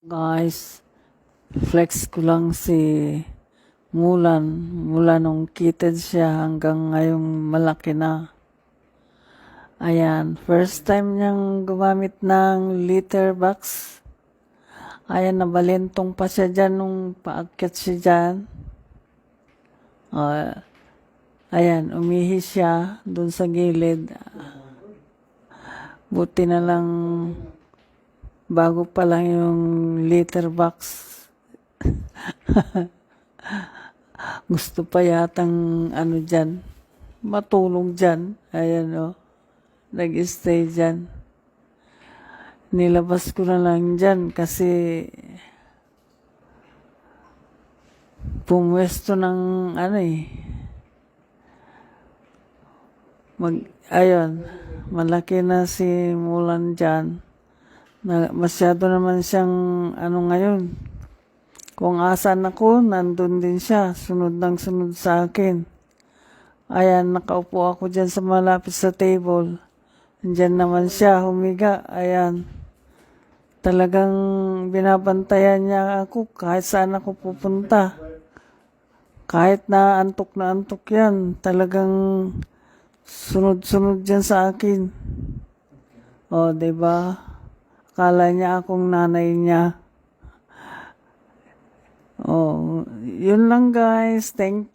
Guys, flex ko lang si Mulan mula nung kitid siya hanggang ngayong malaki na. Ayan, first time niyang gumamit ng litter box. Ayan, nabalentong pa siya dyan nung paakyat siya dyan. Ayan, umihi siya dun sa gilid. Buti na lang bago pa lang yung litter box. Gusto pa yatang dyan, matulog dyan. Ayan nag-stay dyan. Nilabas ko na lang dyan kasi pumwesto ng ayun, malaki na si Mulan dyan. Masyado naman siyang ngayon. Kung asan ako, nandun din siya. Sunod ng sunod sa akin. Ayan, nakaupo ako dyan sa malapit sa table. Diyan naman siya, humiga. Ayan. Talagang binabantayan niya ako kahit saan ako pupunta. Kahit na antok yan, talagang sunod-sunod dyan sa akin. Diba? Akala niya akong nanay niya. Yun lang guys. Thank you.